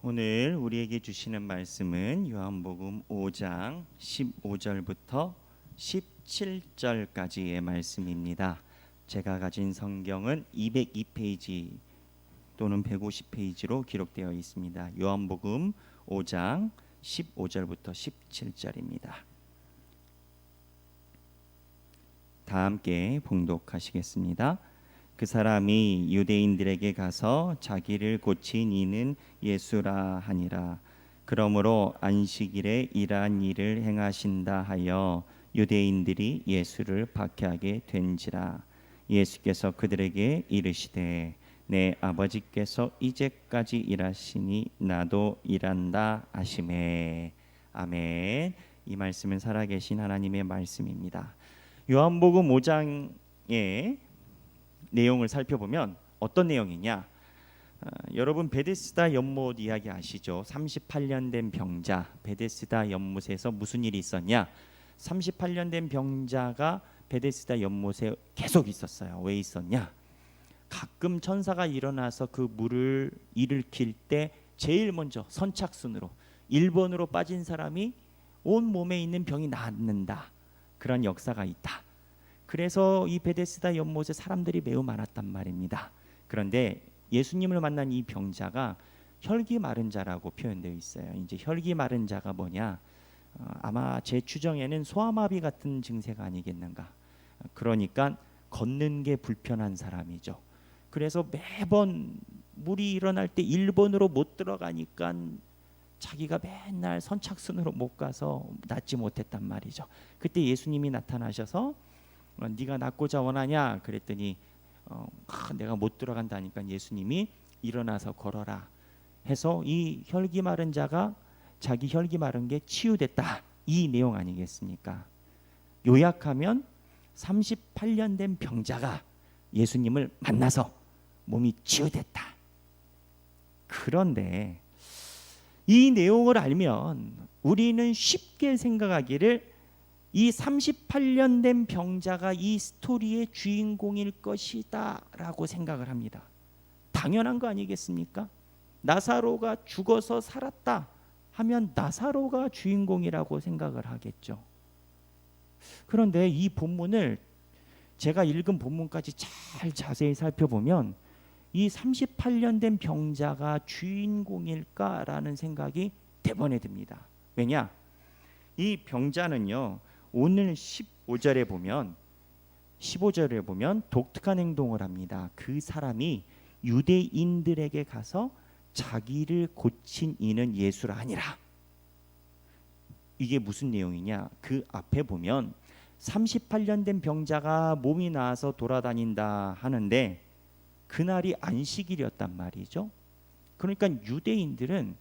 오늘 우리에게 주시는 말씀은 요한복음 5장 15절부터 17절까지의 말씀입니다. 제가 가진 성경은 202페이지 또는 150페이지로 기록되어 있습니다. 요한복음 5장 15절부터 17절입니다. 다 함께 봉독하시겠습니다. 그 사람이 유대인들에게 가서 자기를 고친 이는 예수라 하니라. 그러므로 안식일에 이러한 일을 행하신다 하여 유대인들이 예수를 박해하게 된지라. 예수께서 그들에게 이르시되 내 아버지께서 이제까지 일하시니 나도 일한다 하시매. 아멘. 이 말씀은 살아계신 하나님의 말씀입니다. 요한복음 5장의 내용을 살펴보면 어떤 내용이냐? 여러분 베데스다 연못 이야기 아시죠? 38년 된 병자, 베데스다 연못에서 무슨 일이 있었냐? 38년 된 병자가 베데스다 연못에 계속 있었어요. 왜 있었냐? 가끔 천사가 일어나서 그 물을 일으킬 때 제일 먼저 선착순으로 1번으로 빠진 사람이 온 몸에 있는 병이 낫는다. 그런 역사가 있다. 그래서 이 베데스다 연못에 사람들이 매우 많았단 말입니다. 그런데 예수님을 만난 이 병자가 혈기 마른 자라고 표현되어 있어요. 이제 혈기 마른 자가 뭐냐? 아마 제 추정에는 소아마비 같은 증세가 아니겠는가. 그러니까 걷는 게 불편한 사람이죠. 그래서 매번 물이 일어날 때 1번으로 못 들어가니까 자기가 맨날 선착순으로 못 가서 낫지 못했단 말이죠. 그때 예수님이 나타나셔서 네가 낫고자 원하냐? 그랬더니 내가 못 들어간다니까 예수님이 일어나서 걸어라 해서 이 혈기 마른 자가 자기 혈기 마른 게 치유됐다. 이 내용 아니겠습니까? 요약하면 38년 된 병자가 예수님을 만나서 몸이 치유됐다. 그런데 이 내용을 알면 우리는 쉽게 생각하기를 이 38년 된 병자가 이 스토리의 주인공일 것이다 라고 생각을 합니다. 당연한 거 아니겠습니까? 나사로가 죽어서 살았다 하면 나사로가 주인공이라고 생각을 하겠죠. 그런데 이 본문을 제가 읽은 본문까지 잘 자세히 살펴보면 이 38년 된 병자가 주인공일까라는 생각이 대번에 듭니다. 왜냐? 이 병자는요, 오늘 15절에 보면 독특한 행동을 합니다. 그 사람이 유대인들에게 가서 자기를 고친 이는 예수라 하니라. 이게 무슨 내용이냐? 그 앞에 보면 38년 된 병자가 몸이 나아서 돌아다닌다 하는데 그날이 안식일이었단 말이죠. 그러니까 유대인들은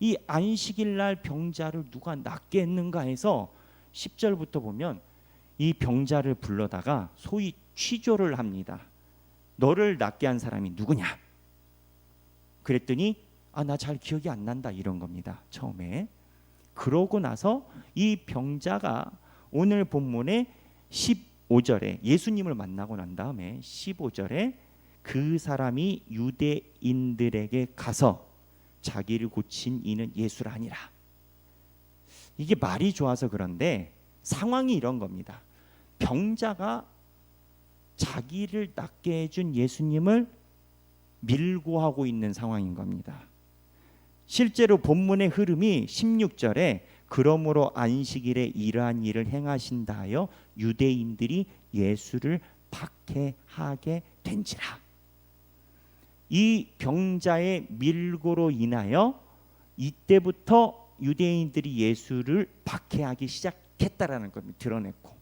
이 안식일 날 병자를 누가 낫게 했는가 해서 10절부터 보면 이 병자를 불러다가 소위 취조를 합니다. 너를 낫게 한 사람이 누구냐? 그랬더니 나 잘 기억이 안 난다 이런 겁니다. 처음에. 그러고 나서 이 병자가 오늘 본문의 15절에 예수님을 만나고 난 다음에 15절에 그 사람이 유대인들에게 가서 자기를 고친 이는 예수라 하니라. 이게 말이 좋아서 그런데 상황이 이런 겁니다. 병자가 자기를 낫게 해준 예수님을 밀고 하고 있는 상황인 겁니다. 실제로 본문의 흐름이 16절에 그러므로 안식일에 이러한 일을 행하신다 하여 유대인들이 예수를 박해하게 된지라. 이 병자의 밀고로 인하여 이때부터 유대인들이 예수를 박해하기 시작했다라는 겁니다. 드러냈고.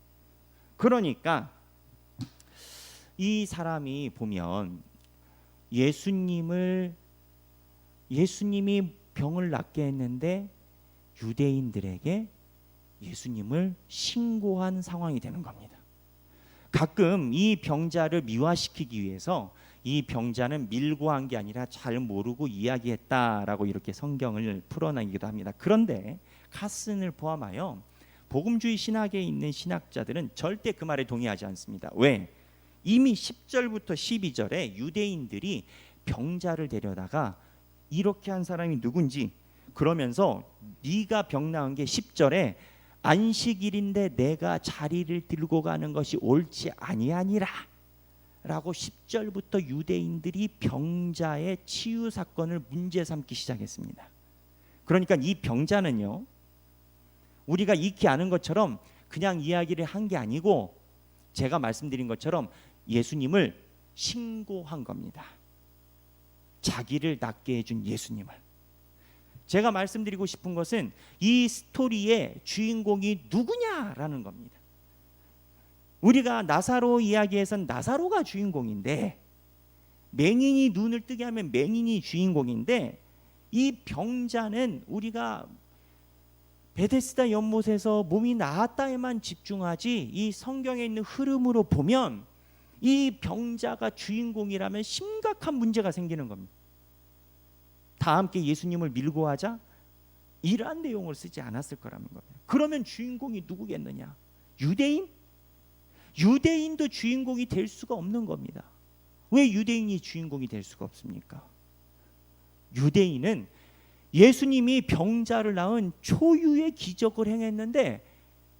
그러니까 이 사람이 보면 예수님이 병을 낫게 했는데 유대인들에게 예수님을 신고한 상황이 되는 겁니다. 가끔 이 병자를 미화시키기 위해서 이 병자는 밀고 한 게 아니라 잘 모르고 이야기했다라고 이렇게 성경을 풀어내기도 합니다. 그런데 카슨을 포함하여 복음주의 신학에 있는 신학자들은 절대 그 말에 동의하지 않습니다. 왜? 이미 10절부터 12절에 유대인들이 병자를 데려다가 이렇게 한 사람이 누군지, 그러면서 네가 병 나은 게 10절에 안식일인데 내가 자리를 들고 가는 것이 옳지 아니하니라 라고 10절부터 유대인들이 병자의 치유 사건을 문제 삼기 시작했습니다. 그러니까 이 병자는요, 우리가 익히 아는 것처럼 그냥 이야기를 한 게 아니고 제가 말씀드린 것처럼 예수님을 신고한 겁니다. 자기를 낫게 해준 예수님을. 제가 말씀드리고 싶은 것은 이 스토리의 주인공이 누구냐라는 겁니다. 우리가 나사로 이야기에선 나사로가 주인공인데, 맹인이 눈을 뜨게 하면 맹인이 주인공인데, 이 병자는 우리가 베데스다 연못에서 몸이 나았다에만 집중하지 이 성경에 있는 흐름으로 보면 이 병자가 주인공이라면 심각한 문제가 생기는 겁니다. 다 함께 예수님을 밀고 하자, 이러한 내용을 쓰지 않았을 거라는 겁니다. 그러면 주인공이 누구겠느냐? 유대인? 유대인도 주인공이 될 수가 없는 겁니다. 왜 유대인이 주인공이 될 수가 없습니까? 유대인은 예수님이 병자를 낳은 초유의 기적을 행했는데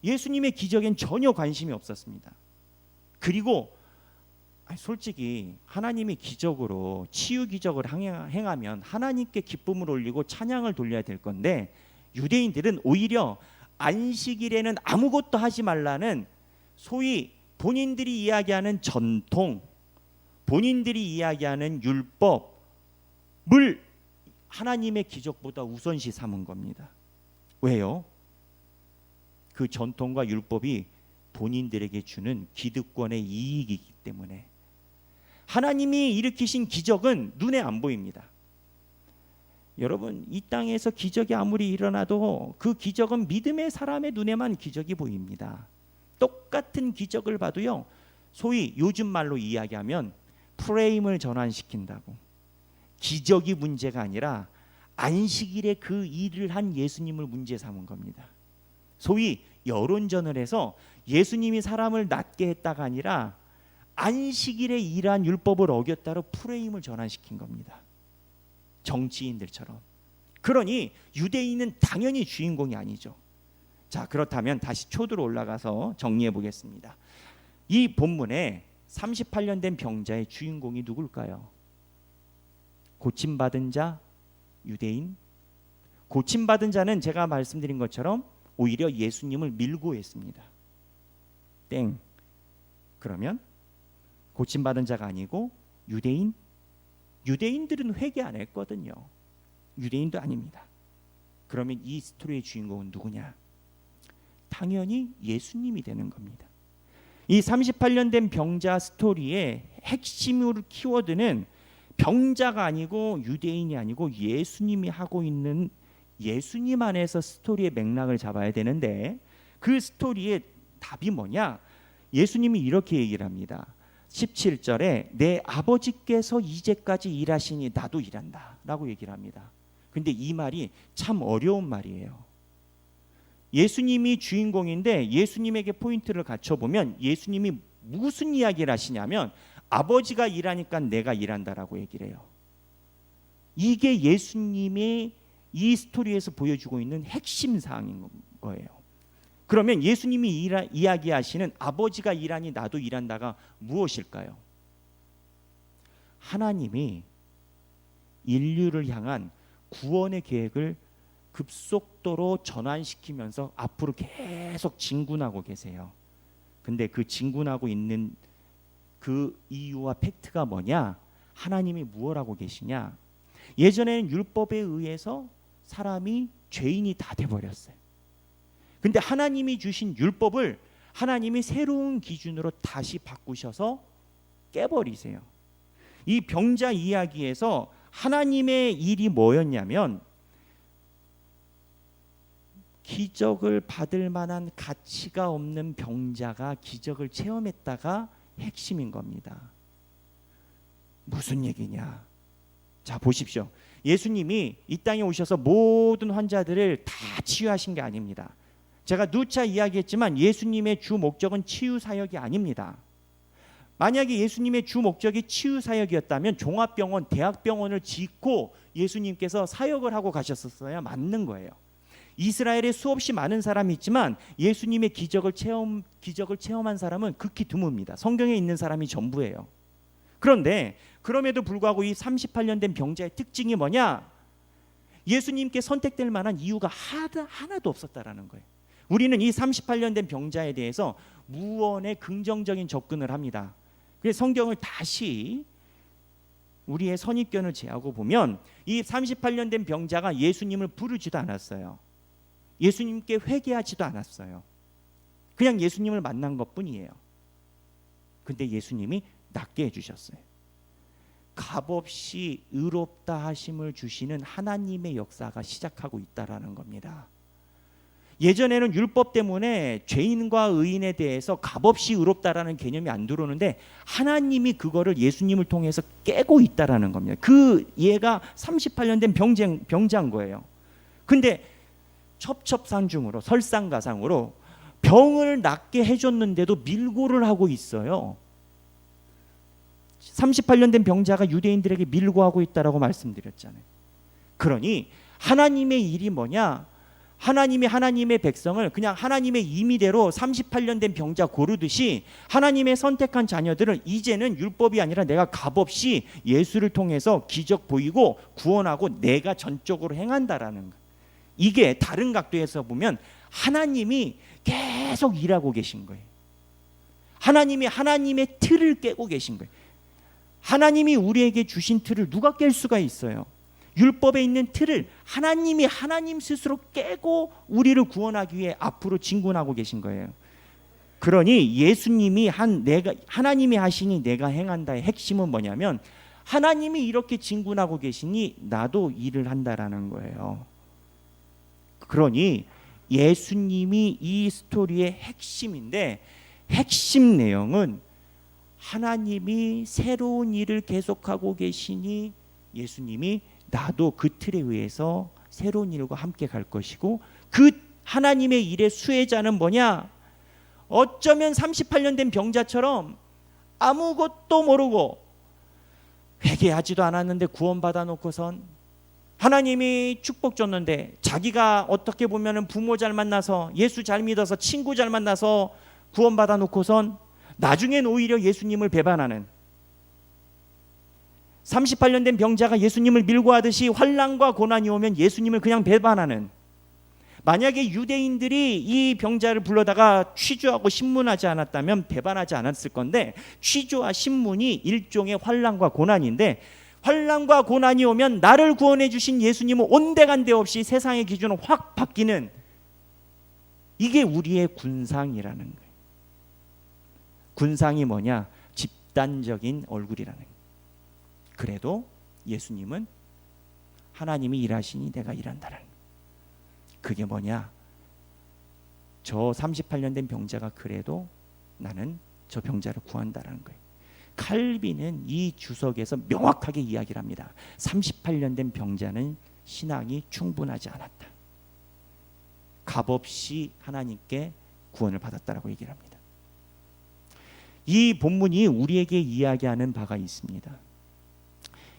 예수님의 기적엔 전혀 관심이 없었습니다. 그리고 솔직히 하나님이 기적으로 치유 기적을 행하면 하나님께 기쁨을 올리고 찬양을 돌려야 될 건데, 유대인들은 오히려 안식일에는 아무것도 하지 말라는 소위 본인들이 이야기하는 전통, 본인들이 이야기하는 율법을 하나님의 기적보다 우선시 삼은 겁니다. 왜요? 그 전통과 율법이 본인들에게 주는 기득권의 이익이기 때문에. 하나님이 일으키신 기적은 눈에 안 보입니다. 여러분, 이 땅에서 기적이 아무리 일어나도 그 기적은 믿음의 사람의 눈에만 기적이 보입니다. 똑같은 기적을 봐도요, 소위 요즘 말로 이야기하면 프레임을 전환시킨다고. 기적이 문제가 아니라 안식일에 그 일을 한 예수님을 문제 삼은 겁니다. 소위 여론전을 해서 예수님이 사람을 낫게 했다가 아니라 안식일에 일한 율법을 어겼다로 프레임을 전환시킨 겁니다. 정치인들처럼. 그러니 유대인은 당연히 주인공이 아니죠. 자, 그렇다면 다시 초도로 올라가서 정리해 보겠습니다. 이 본문에 38년 된 병자의 주인공이 누굴까요? 고침받은 자, 유대인. 고침받은 자는 제가 말씀드린 것처럼 오히려 예수님을 밀고 했습니다. 땡. 그러면 고침받은 자가 아니고 유대인? 유대인들은 회개 안 했거든요. 유대인도 아닙니다. 그러면 이 스토리의 주인공은 누구냐? 당연히 예수님이 되는 겁니다. 이 38년 된 병자 스토리의 핵심으로 키워드는 병자가 아니고 유대인이 아니고 예수님이 하고 있는, 예수님 안에서 스토리의 맥락을 잡아야 되는데, 그 스토리의 답이 뭐냐? 예수님이 이렇게 얘기를 합니다. 17절에 내 아버지께서 이제까지 일하시니 나도 일한다 라고 얘기를 합니다. 근데 이 말이 참 어려운 말이에요. 예수님이 주인공인데 예수님에게 포인트를 갖춰보면 예수님이 무슨 이야기를 하시냐면 아버지가 일하니까 내가 일한다라고 얘기를 해요. 이게 예수님의 이 스토리에서 보여주고 있는 핵심 사항인 거예요. 그러면 예수님이 이야기하시는 아버지가 일하니 나도 일한다가 무엇일까요? 하나님이 인류를 향한 구원의 계획을 급속도로 전환시키면서 앞으로 계속 진군하고 계세요. 근데 그 진군하고 있는 그 이유와 팩트가 뭐냐? 하나님이 무엇 하고 계시냐? 예전에는 율법에 의해서 사람이 죄인이 다 돼버렸어요. 근데 하나님이 주신 율법을 하나님이 새로운 기준으로 다시 바꾸셔서 깨버리세요. 이 병자 이야기에서 하나님의 일이 뭐였냐면 기적을 받을 만한 가치가 없는 병자가 기적을 체험했다가 핵심인 겁니다. 무슨 얘기냐? 자, 보십시오. 예수님이 이 땅에 오셔서 모든 환자들을 다 치유하신 게 아닙니다. 제가 누차 이야기했지만 예수님의 주 목적은 치유 사역이 아닙니다. 만약에 예수님의 주 목적이 치유 사역이었다면 종합병원, 대학병원을 짓고 예수님께서 사역을 하고 가셨었어야 맞는 거예요. 이스라엘에 수없이 많은 사람이 있지만 예수님의 기적을 체험한 사람은 극히 드뭅니다. 성경에 있는 사람이 전부예요. 그런데 그럼에도 불구하고 이 38년 된 병자의 특징이 뭐냐? 예수님께 선택될 만한 이유가 하나도 없었다라는 거예요. 우리는 이 38년 된 병자에 대해서 무언의 긍정적인 접근을 합니다. 그래서 성경을 다시 우리의 선입견을 제하고 보면 이 38년 된 병자가 예수님을 부르지도 않았어요. 예수님께 회개하지도 않았어요. 그냥 예수님을 만난 것뿐이에요. 근데 예수님이 낫게 해주셨어요. 값없이 의롭다 하심을 주시는 하나님의 역사가 시작하고 있다라는 겁니다. 예전에는 율법 때문에 죄인과 의인에 대해서 값없이 의롭다라는 개념이 안 들어오는데 하나님이 그거를 예수님을 통해서 깨고 있다라는 겁니다. 그 얘가 38년 된 병자인 거예요. 근데 첩첩산중으로 설상가상으로 병을 낫게 해줬는데도 밀고를 하고 있어요. 38년 된 병자가 유대인들에게 밀고하고 있다라고 말씀드렸잖아요. 그러니 하나님의 일이 뭐냐? 하나님의 백성을 그냥 하나님의 임의대로 38년 된 병자 고르듯이 하나님의 선택한 자녀들을 이제는 율법이 아니라 내가 값없이 예수를 통해서 기적 보이고 구원하고 내가 전적으로 행한다라는 거예요. 이게 다른 각도에서 보면 하나님이 계속 일하고 계신 거예요. 하나님의 틀을 깨고 계신 거예요. 하나님이 우리에게 주신 틀을 누가 깰 수가 있어요? 율법에 있는 틀을 하나님이 하나님 스스로 깨고 우리를 구원하기 위해 앞으로 진군하고 계신 거예요. 그러니 예수님이 하나님이 하시니 내가 행한다의 핵심은 뭐냐면 하나님이 이렇게 진군하고 계시니 나도 일을 한다라는 거예요. 그러니 예수님이 이 스토리의 핵심인데 핵심 내용은 하나님이 새로운 일을 계속하고 계시니 예수님이 나도 그 틀에 의해서 새로운 일과 함께 갈 것이고 그 하나님의 일의 수혜자는 뭐냐? 어쩌면 38년 된 병자처럼 아무것도 모르고 회개하지도 않았는데 구원받아 놓고선 하나님이 축복 줬는데 자기가 어떻게 보면 부모 잘 만나서 예수 잘 믿어서 친구 잘 만나서 구원받아 놓고선 나중엔 오히려 예수님을 배반하는 38년 된 병자가 예수님을 밀고 하듯이 환난과 고난이 오면 예수님을 그냥 배반하는 만약에 유대인들이 이 병자를 불러다가 취조하고 신문하지 않았다면 배반하지 않았을 건데 취조와 신문이 일종의 환난과 고난인데 환난과 고난이 오면 나를 구원해 주신 예수님은 온데간데 없이 세상의 기준은 확 바뀌는 이게 우리의 군상이라는 거예요. 군상이 뭐냐? 집단적인 얼굴이라는 거예요. 그래도 예수님은 하나님이 일하시니 내가 일한다는 거예요. 그게 뭐냐? 저 38년 된 병자가 그래도 나는 저 병자를 구한다는 거예요. 칼빈은 이 주석에서 명확하게 이야기를 합니다. 38년 된 병자는 신앙이 충분하지 않았다. 값없이 하나님께 구원을 받았다라고 얘기를 합니다. 이 본문이 우리에게 이야기하는 바가 있습니다.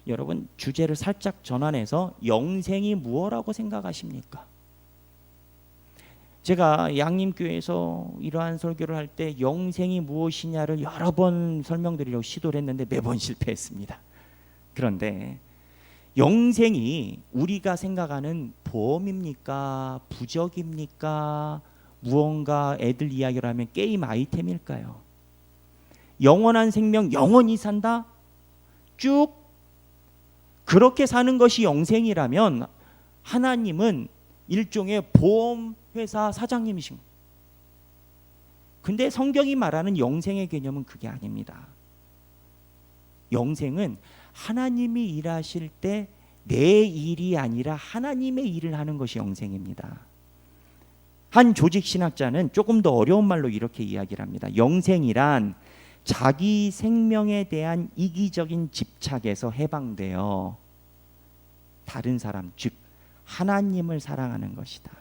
여러분 주제를 살짝 전환해서 영생이 무엇이라고 생각하십니까? 제가 양림교회에서 이러한 설교를 할 때 영생이 무엇이냐를 여러 번 설명드리려고 시도를 했는데 매번 실패했습니다. 그런데 영생이 우리가 생각하는 보험입니까? 부적입니까? 무언가 애들 이야기를 하면 게임 아이템일까요? 영원한 생명 영원히 산다? 쭉 그렇게 사는 것이 영생이라면 하나님은 일종의 보험회사 사장님이신 거예요. 근데 성경이 말하는 영생의 개념은 그게 아닙니다. 영생은 하나님이 일하실 때 내 일이 아니라 하나님의 일을 하는 것이 영생입니다. 한 조직신학자는 조금 더 어려운 말로 이렇게 이야기를 합니다. 영생이란 자기 생명에 대한 이기적인 집착에서 해방되어 다른 사람, 즉 하나님을 사랑하는 것이다.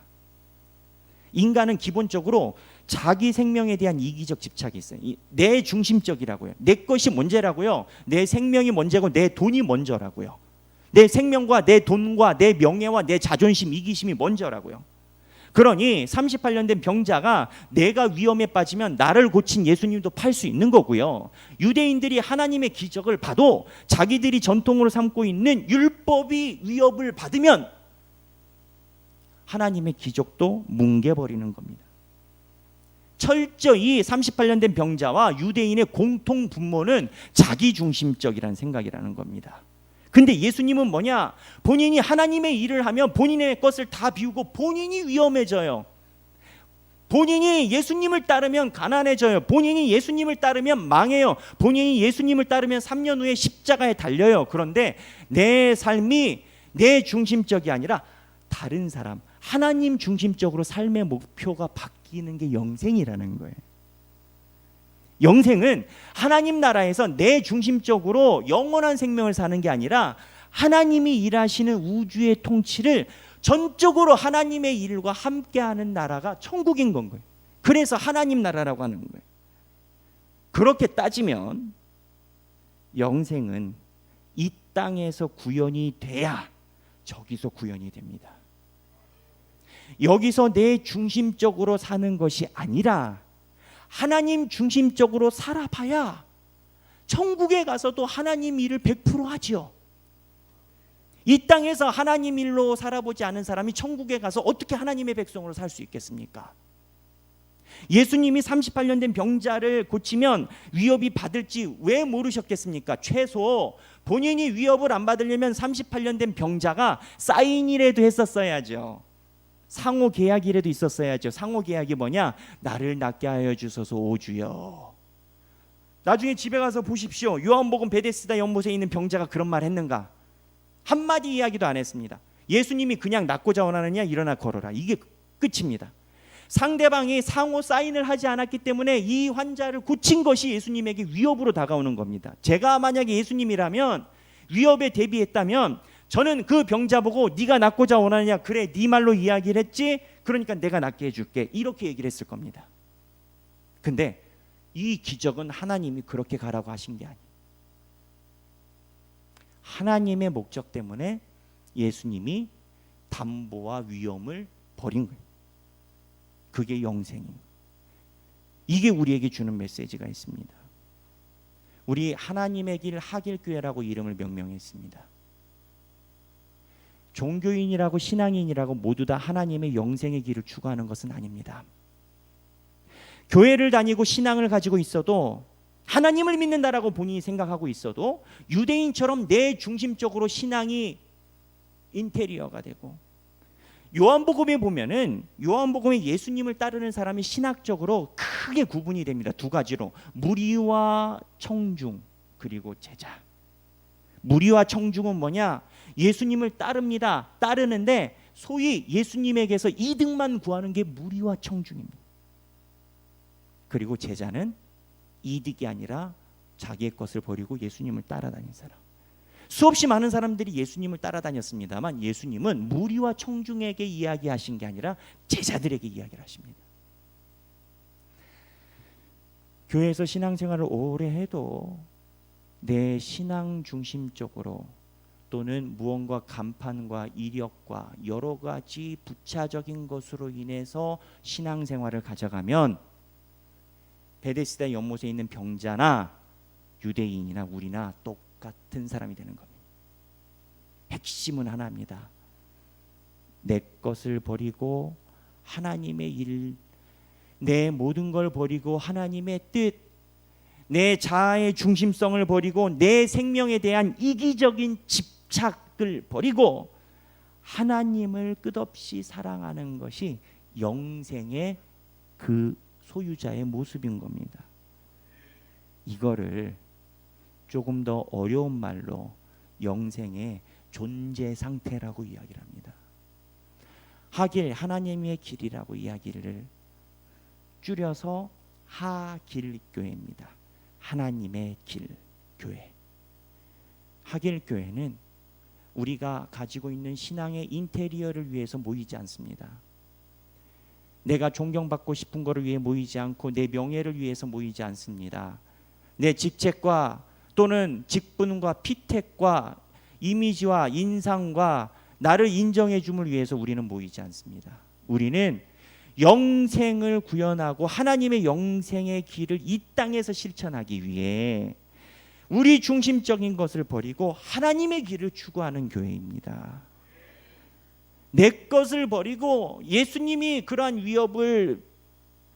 인간은 기본적으로 자기 생명에 대한 이기적 집착이 있어요. 내 중심적이라고요. 내 것이 먼저라고요. 내 생명이 먼저고 내 돈이 먼저라고요. 내 생명과 내 돈과 내 명예와 내 자존심, 이기심이 먼저라고요. 그러니 38년 된 병자가 내가 위험에 빠지면 나를 고친 예수님도 팔 수 있는 거고요. 유대인들이 하나님의 기적을 봐도 자기들이 전통으로 삼고 있는 율법이 위협을 받으면 하나님의 기적도 뭉개버리는 겁니다. 철저히 38년 된 병자와 유대인의 공통 분모는 자기중심적이라는 생각이라는 겁니다. 근데 예수님은 뭐냐? 본인이 하나님의 일을 하면 본인의 것을 다 비우고 본인이 위험해져요. 본인이 예수님을 따르면 가난해져요. 본인이 예수님을 따르면 망해요. 본인이 예수님을 따르면 3년 후에 십자가에 달려요. 그런데 내 삶이 내 중심적이 아니라 다른 사람, 하나님 중심적으로 삶의 목표가 바뀌는 게 영생이라는 거예요. 영생은 하나님 나라에서 내 중심적으로 영원한 생명을 사는 게 아니라 하나님이 일하시는 우주의 통치를 전적으로 하나님의 일과 함께하는 나라가 천국인 건 거예요. 그래서 하나님 나라라고 하는 거예요. 그렇게 따지면 영생은 이 땅에서 구현이 돼야 저기서 구현이 됩니다. 여기서 내 중심적으로 사는 것이 아니라 하나님 중심적으로 살아봐야 천국에 가서도 하나님 일을 100% 하죠. 이 땅에서 하나님 일로 살아보지 않은 사람이 천국에 가서 어떻게 하나님의 백성으로 살 수 있겠습니까? 예수님이 38년 된 병자를 고치면 위협이 받을지 왜 모르셨겠습니까? 최소 본인이 위협을 안 받으려면 38년 된 병자가 사인이라도 했었어야죠. 상호 계약이라도 있었어야죠. 상호 계약이 뭐냐? 나를 낫게 하여 주소서 오 주여. 나중에 집에 가서 보십시오. 요한복음 베데스다 연못에 있는 병자가 그런 말 했는가? 한마디 이야기도 안 했습니다. 예수님이 그냥 낫고자 원하느냐? 일어나 걸어라. 이게 끝입니다. 상대방이 상호 사인을 하지 않았기 때문에 이 환자를 고친 것이 예수님에게 위협으로 다가오는 겁니다. 제가 만약에 예수님이라면 위협에 대비했다면 저는 그 병자 보고 네가 낫고자 원하느냐? 그래, 네 말로 이야기를 했지? 그러니까 내가 낫게 해줄게. 이렇게 얘기를 했을 겁니다. 근데 이 기적은 하나님이 그렇게 가라고 하신 게 아니에요. 하나님의 목적 때문에 예수님이 담보와 위험을 버린 거예요. 그게 영생이에요. 이게 우리에게 주는 메시지가 있습니다. 우리 하나님의 길 하길교회라고 이름을 명명했습니다. 종교인이라고 신앙인이라고 모두 다 하나님의 영생의 길을 추구하는 것은 아닙니다. 교회를 다니고 신앙을 가지고 있어도 하나님을 믿는다라고 본인이 생각하고 있어도 유대인처럼 내 중심적으로 신앙이 인테리어가 되고, 요한복음에 보면은 요한복음에 예수님을 따르는 사람이 신학적으로 크게 구분이 됩니다. 두 가지로 무리와 청중 그리고 제자. 무리와 청중은 뭐냐? 예수님을 따릅니다. 따르는데 소위 예수님에게서 이득만 구하는 게 무리와 청중입니다. 그리고 제자는 이득이 아니라 자기의 것을 버리고 예수님을 따라다닌 사람. 수없이 많은 사람들이 예수님을 따라다녔습니다만 예수님은 무리와 청중에게 이야기하신 게 아니라 제자들에게 이야기를 하십니다. 교회에서 신앙생활을 오래 해도 내 신앙 중심적으로 또는 무언가 간판과 이력과 여러 가지 부차적인 것으로 인해서 신앙생활을 가져가면 베데스다 연못에 있는 병자나 유대인이나 우리나 똑같은 사람이 되는 겁니다. 핵심은 하나입니다. 내 것을 버리고 하나님의 일, 내 모든 걸 버리고 하나님의 뜻, 내 자아의 중심성을 버리고 내 생명에 대한 이기적인 집착을 버리고 하나님을 끝없이 사랑하는 것이 영생의 그 소유자의 모습인 겁니다. 이거를 조금 더 어려운 말로 영생의 존재 상태라고 이야기를 합니다. 하길, 하나님의 길이라고 이야기를 줄여서 하길교회입니다. 하나님의 길 교회. 하길교회는 우리가 가지고 있는 신앙의 인테리어를 위해서 모이지 않습니다. 내가 존경받고 싶은 것을 위해 모이지 않고 내 명예를 위해서 모이지 않습니다. 내 직책과 또는 직분과 피택과 이미지와 인상과 나를 인정해 줌을 위해서 우리는 모이지 않습니다. 우리는 영생을 구현하고 하나님의 영생의 길을 이 땅에서 실천하기 위해 우리 중심적인 것을 버리고 하나님의 길을 추구하는 교회입니다. 내 것을 버리고 예수님이 그러한 위협을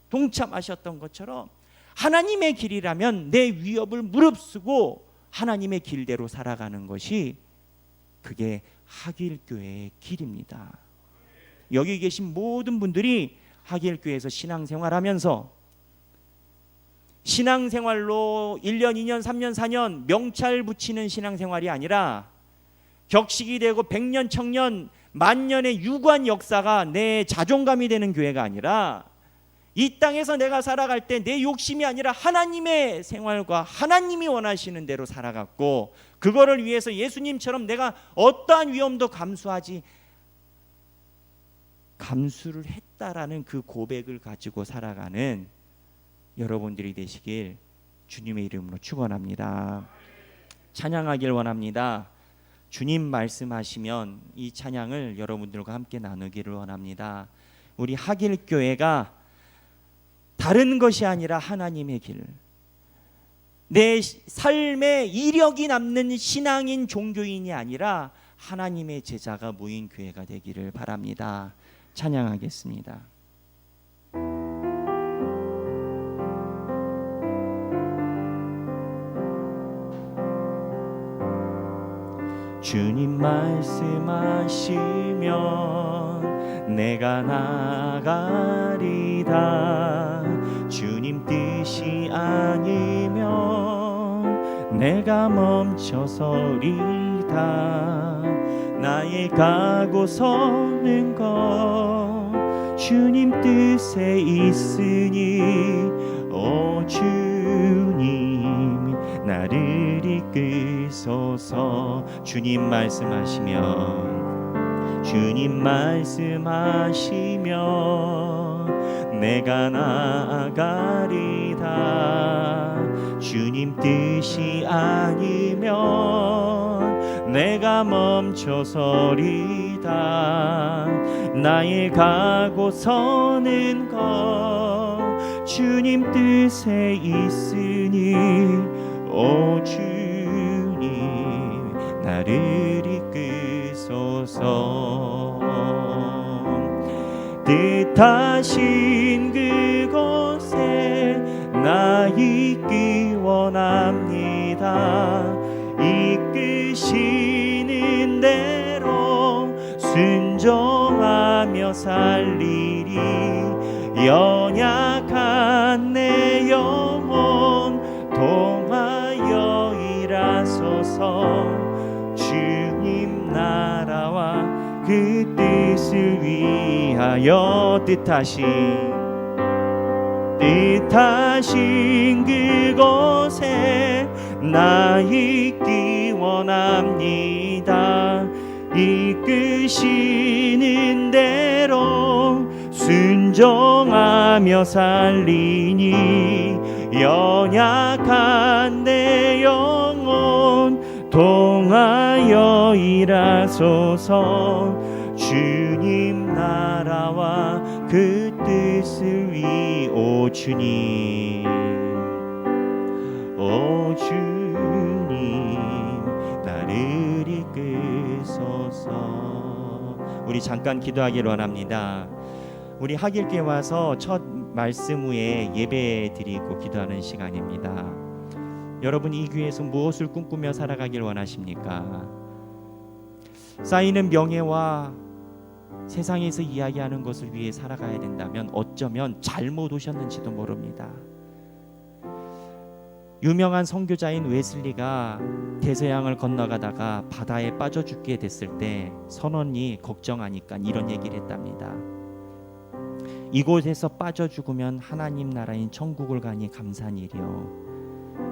동참하셨던 것처럼 하나님의 길이라면 내 위협을 무릅쓰고 하나님의 길대로 살아가는 것이 그게 하길교회의 길입니다. 여기 계신 모든 분들이 하길교회에서 신앙생활하면서 신앙생활로 1년, 2년, 3년, 4년 명찰 붙이는 신앙생활이 아니라 격식이 되고 100년, 1000년, 만년의 유구한 역사가 내 자존감이 되는 교회가 아니라 이 땅에서 내가 살아갈 때 내 욕심이 아니라 하나님의 생활과 하나님이 원하시는 대로 살아갔고 그거를 위해서 예수님처럼 내가 어떠한 위험도 감수를 했다라는 그 고백을 가지고 살아가는 여러분들이 되시길 주님의 이름으로 축원합니다. 찬양하길 원합니다. 주님 말씀하시면 이 찬양을 여러분들과 함께 나누기를 원합니다. 우리 하길교회가 다른 것이 아니라 하나님의 길, 내 삶에 이력이 남는 신앙인 종교인이 아니라 하나님의 제자가 모인 교회가 되기를 바랍니다. 찬양하겠습니다. 주님 말씀하시면 내가 나가리다. 주님 뜻이 아니면 내가 멈춰서리다. 나의 가고 서는 것 주님 뜻에 있으니 오 주님 나를 이끄소서. 주님 말씀하시면 내가 나아가리다. 주님 뜻이 아니면 내가 멈춰서리다. 나의 가고 서는 것 주님 뜻에 있으니 오 주님 나를 이끄소서. 뜻하신 그곳에 나 있기 원합니다. 이끄시는 대로 순종하며 살리리. 연약한 내 영혼 통하여 일하소서. 주님 나라와 그 뜻을 위하여 뜻하신 그곳에 나 있기 원합니다. 이끄시는 대로 순종하며 살리니 연약한 내 영혼 통하여 일하소서. 주님 나라와 그 뜻을 위해 오 주님 나를 이끄소서. 우리 잠깐 기도하기를 원합니다. 우리 하길교회 와서 첫 말씀 후에 예배 드리고 기도하는 시간입니다. 여러분 이 교회에서 무엇을 꿈꾸며 살아가길 원하십니까? 쌓이는 명예와 세상에서 이야기하는 것을 위해 살아가야 된다면 어쩌면 잘못 오셨는지도 모릅니다. 유명한 선교자인 웨슬리가 대서양을 건너가다가 바다에 빠져 죽게 됐을 때 선원이 걱정하니까 이런 얘기를 했답니다. 이곳에서 빠져 죽으면 하나님 나라인 천국을 가니 감사한 일이요.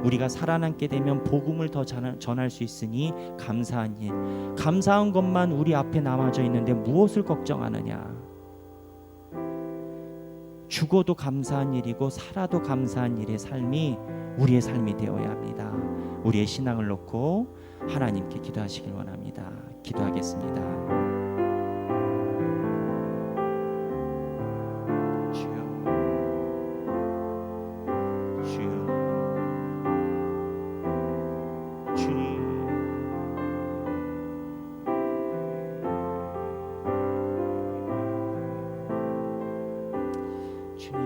우리가 살아남게 되면 복음을 더 전할 수 있으니 감사한 일. 감사한 것만 우리 앞에 남아져 있는데 무엇을 걱정하느냐. 죽어도 감사한 일이고 살아도 감사한 일의 삶이 우리의 삶이 되어야 합니다. 우리의 신앙을 놓고 하나님께 기도하시길 원합니다. 기도하겠습니다. 주여, 주여, 주님, 주님.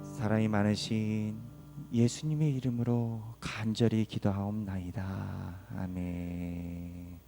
사랑이 많으신 예수님의 이름으로 간절히 기도하옵나이다. 아멘.